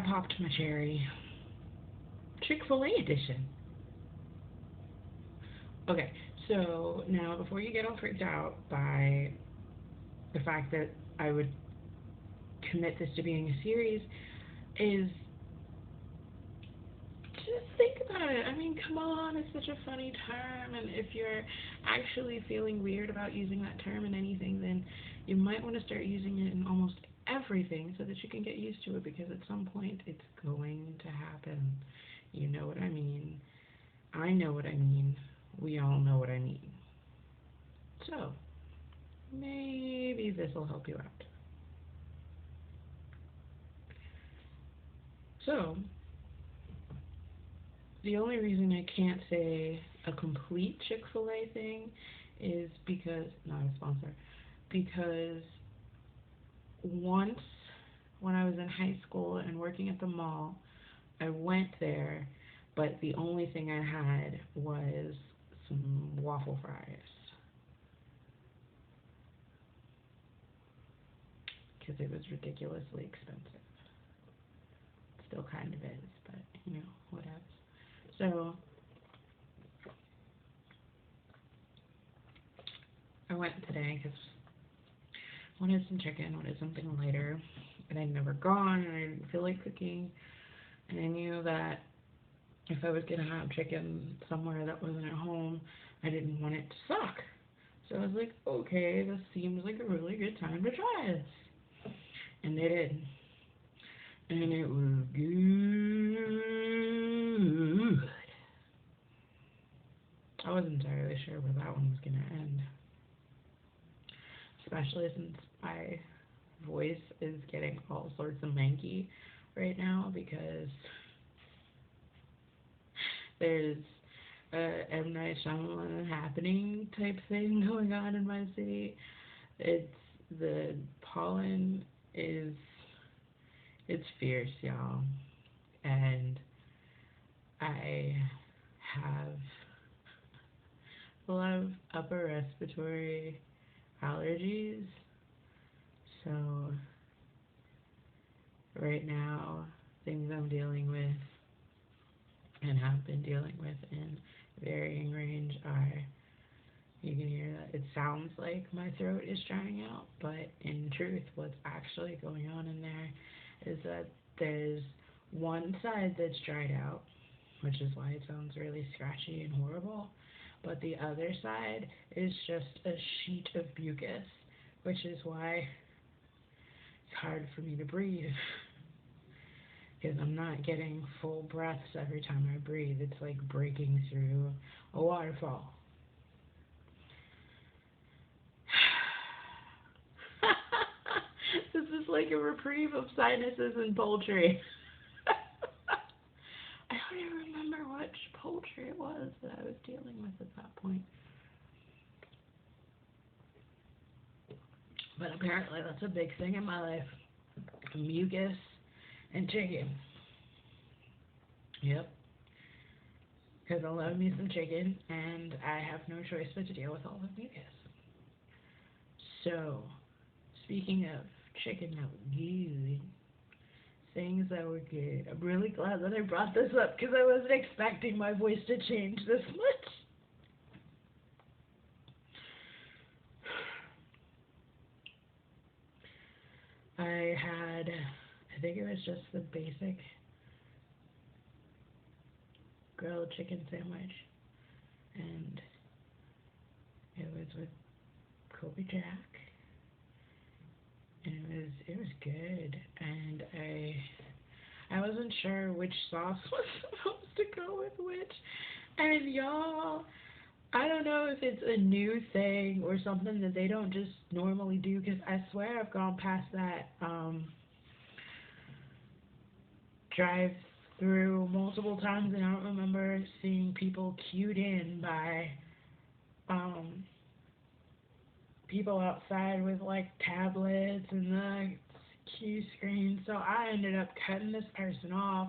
popped my cherry. Chick-fil-A Edition. Okay, so now before you get all freaked out by the fact that I would commit this to being a series, is just think about it. I mean, come on, it's such a funny term, and if you're actually feeling weird about using that term in anything, then you might want to start using it in almost everything so that you can get used to it, because at some point it's going to happen. You know what I mean. I know what I mean. We all know what I mean. So, maybe this will help you out. So, the only reason I can't say a complete Chick-fil-A thing is because, not a sponsor, because once when I was in high school and working at the mall, I went there, but the only thing I had was some waffle fries because it was ridiculously expensive. Still kind of is, but whatever. So I went today because I wanted some chicken, wanted something lighter, and I'd never gone, and I didn't feel like cooking, and I knew that if I was going to have chicken somewhere that wasn't at home, I didn't want it to suck. So I was like, okay, this seems like a really good time to try this. And they did. And it was good. I wasn't entirely sure where that one was going to end. Especially since my voice is getting all sorts of manky right now because there's a M. Night Shyamalan happening type thing going on in my city. The pollen is, it's fierce, y'all. And I have a lot of upper respiratory allergies. So right now, things I'm dealing with and have been dealing with in varying range are, you can hear that it sounds like my throat is drying out, but in truth what's actually going on in there is that there's one side that's dried out, which is why it sounds really scratchy and horrible, but the other side is just a sheet of mucus, which is why it's hard for me to breathe. Because I'm not getting full breaths every time I breathe. It's like breaking through a waterfall. This is like a reprieve of sinuses and poultry. I don't even remember which poultry it was that I was dealing with at that point. But apparently that's a big thing in my life. Mucus and chicken. Yep. Because I love me some chicken, and I have no choice but to deal with all the mucus. So, speaking of chicken that was good, things that were good, I'm really glad that I brought this up because I wasn't expecting my voice to change this much. I think it was just the basic grilled chicken sandwich, and it was with Kobe Jack, and it was good, and I wasn't sure which sauce was supposed to go with which, and y'all, I don't know if it's a new thing or something that they don't just normally do, because I swear I've gone past that drive-through multiple times, and I don't remember seeing people queued in by people outside with like tablets and the cue screen. So I ended up cutting this person off,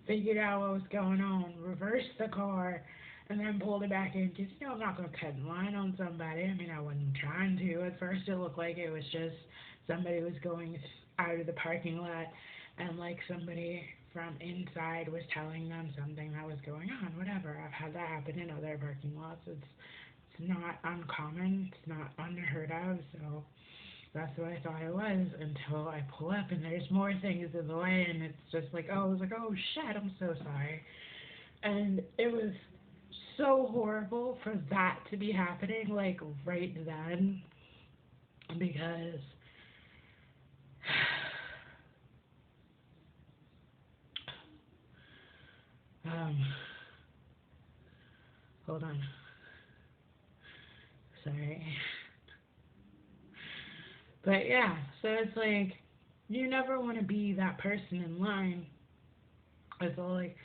figured out what was going on, reversed the car, and then pulled it back in because, I'm not going to cut in line on somebody. I mean, I wasn't trying to. At first it looked like it was just somebody was going out of the parking lot, and like somebody from inside was telling them something that was going on, whatever. I've had that happen in other parking lots. It's not uncommon, it's not unheard of, so that's what I thought it was until I pull up and there's more things in the way, and it's just like, oh, I was like, oh shit, I'm so sorry. And it was so horrible for that to be happening, like right then, because um, hold on, sorry. But yeah, so it's like, you never want to be that person in line. It's all like,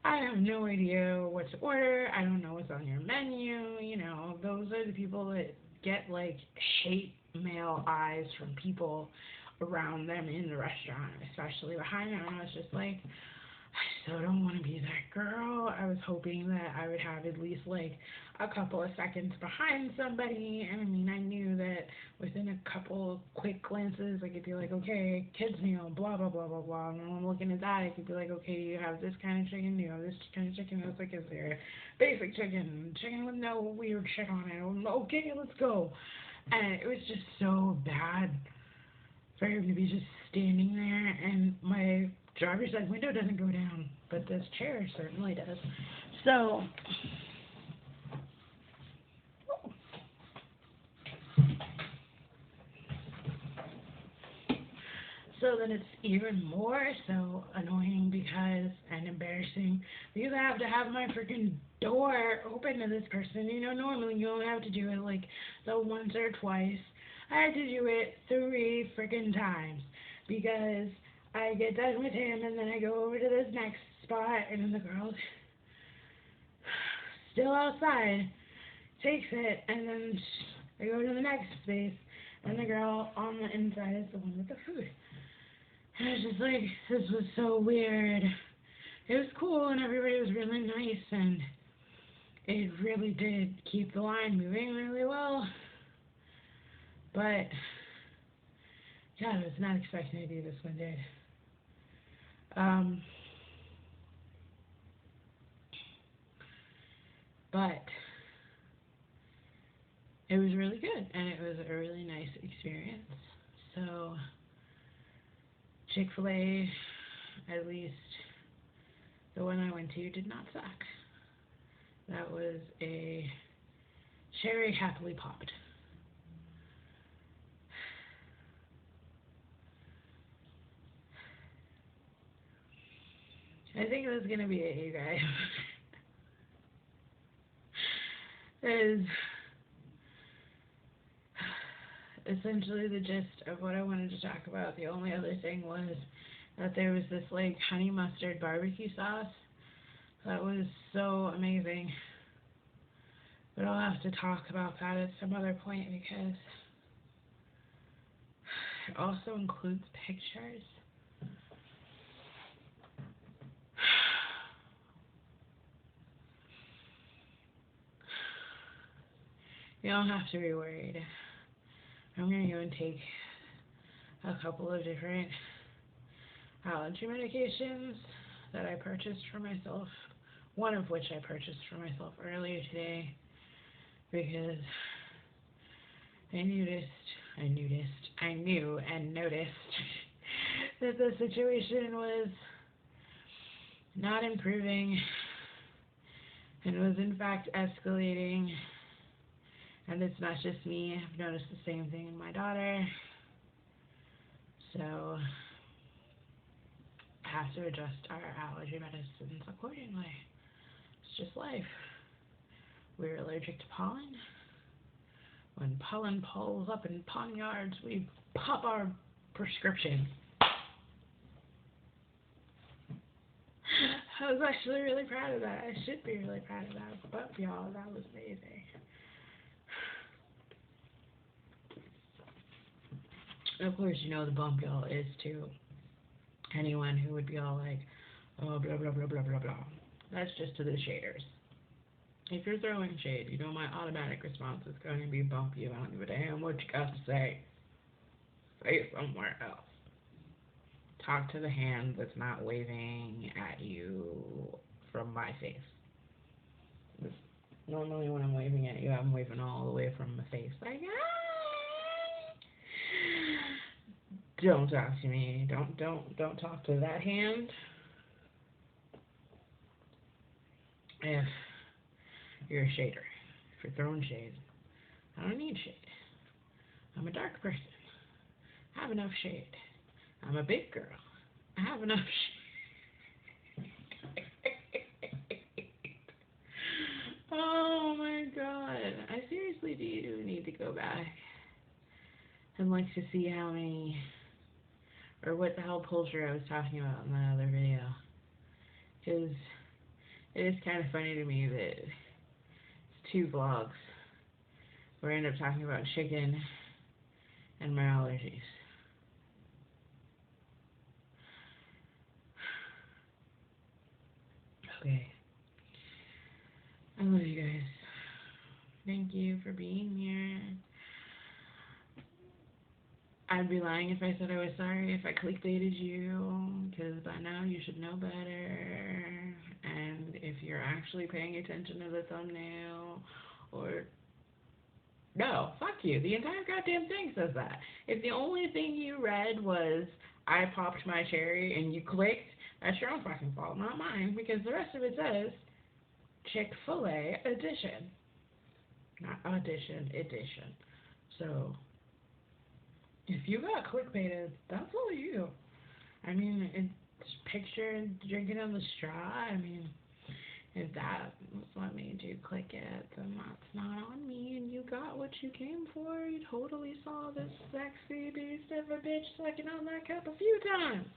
I have no idea what to order. I don't know what's on your menu. You know, those are the people that get like hate male eyes from people around them in the restaurant, especially behind them. And I was just like, I so don't want to be that girl. I was hoping that I would have at least like a couple of seconds behind somebody. And I mean, I knew that within a couple quick glances, I could be like, okay, kids meal, blah, blah, blah, blah, blah. And when I'm looking at that, I could be like, okay, do you have this kind of chicken? Do you have this kind of chicken? I was like, is there basic chicken? Chicken with no weird shit on it? Okay, let's go. And it was just so bad for him to be just standing there, and my driver's side window doesn't go down, but this chair certainly does. So, then it's even more so annoying because, and embarrassing, because I have to have my freaking door open to this person. You know, normally you don't have to do it like the once or twice. I had to do it 3 freaking times because I get done with him and then I go over to this next spot and then the girl's still outside, takes it, and then I go to the next space and the girl on the inside is the one with the food. And I was just like, this was so weird. It was cool and everybody was really nice and it really did keep the line moving really well. But, yeah, I was not expecting to do this one, did. But it was really good and it was a really nice experience. So, Chick-fil-A, at least the one I went to, did not suck. That was a cherry happily popped. I think that's going to be it, you guys. Is essentially the gist of what I wanted to talk about. The only other thing was that there was this like honey mustard barbecue sauce that was so amazing. But I'll have to talk about that at some other point because it also includes pictures. You don't have to be worried. I'm going to go and take a couple of different allergy medications that I purchased for myself, one of which I purchased for myself earlier today because I knew and noticed that the situation was not improving and was in fact escalating. And it's not just me. I've noticed the same thing in my daughter. So I have to adjust our allergy medicines accordingly. It's just life. We're allergic to pollen. When pollen pulls up in pond yards, we pop our prescription. I was actually really proud of that. I should be really proud of that. But y'all, that was amazing. Of course, you know the bump y'all is to anyone who would be all like, oh, blah, blah, blah, blah, blah, blah. That's just to the shaders. If you're throwing shade, you know my automatic response is going to be bump you. I don't give a damn what you got to say. Say it somewhere else. talk to the hand that's not waving at you from my face. Normally when I'm waving at you, I'm waving all the way from my face. Like, hi! Don't talk to me. Don't talk to that hand. If you're a shader, if you're throwing shade, I don't need shade. I'm a dark person. I have enough shade. I'm a big girl. I have enough shade. Oh my god. I seriously do need to go back and like to see how many, or what the hell poultry I was talking about in that other video. Because it is kind of funny to me that it's 2 vlogs where I end up talking about chicken and my allergies. Okay. I love you guys. Thank you for being here. I'd be lying if I said I was sorry if I clickbaited you, because by now you should know better. And if you're actually paying attention to the thumbnail, or no, fuck you. The entire goddamn thing says that. If the only thing you read was I popped my cherry and you clicked, that's your own fucking fault, not mine, because the rest of it says Chick-fil-a Edition. Not audition, edition. So if you got clickbaited, that's all you. I mean, it's picture drinking on the straw. I mean, if that was what made you click it, then that's not on me, and you got what you came for. You totally saw this sexy beast of a bitch sucking on that cup a few times.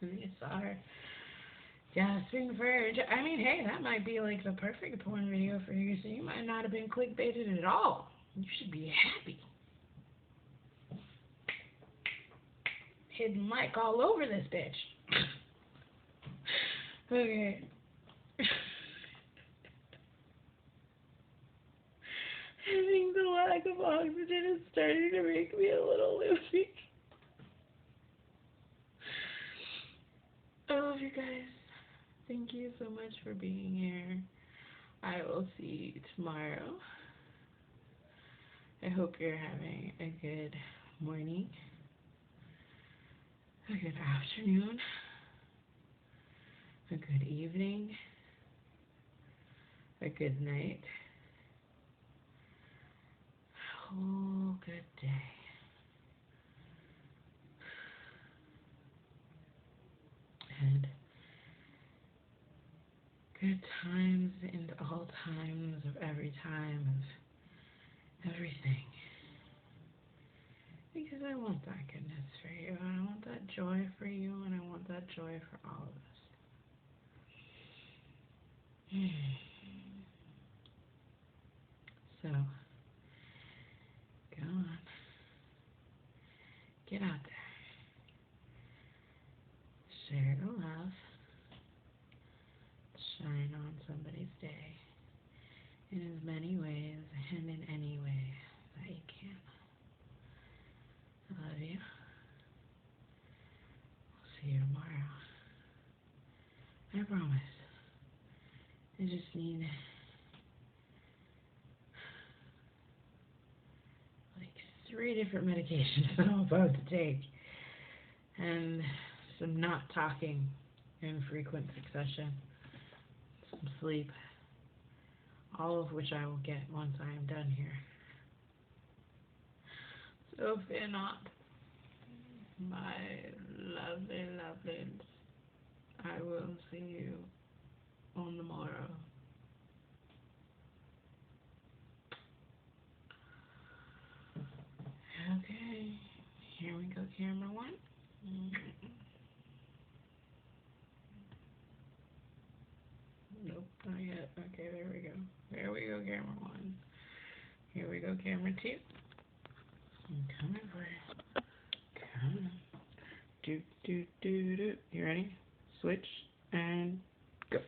And you saw her gasping for air. I mean, hey, that might be like the perfect porn video for you, so you might not have been clickbaited at all. You should be happy. Hidden mic all over this bitch. Okay. I think the lack of oxygen is starting to make me a little loopy. I love you guys. Thank you so much for being here. I will see you tomorrow. I hope you're having a good morning, a good afternoon, a good evening, a good night, a whole good day. And good times and all times of every time of everything. Because I want that goodness for you, and I want that joy for you, and I want that joy for all of us. So, go on. Get out there. Share the love. Shine on somebody's day in as many ways and in any way that you can. I love you. I'll see you tomorrow. I promise. I just need like 3 different medications that I'm about to take, and some not talking in frequent succession, some sleep, all of which I will get once I am done here. So fear not, my lovely lovelies. I will see you on the morrow. Okay, here we go, camera 1. Nope, not yet. Okay, there we go. There we go, camera 1. Here we go, camera 2. I'm coming for you. Come on. Do. You ready? Switch and go.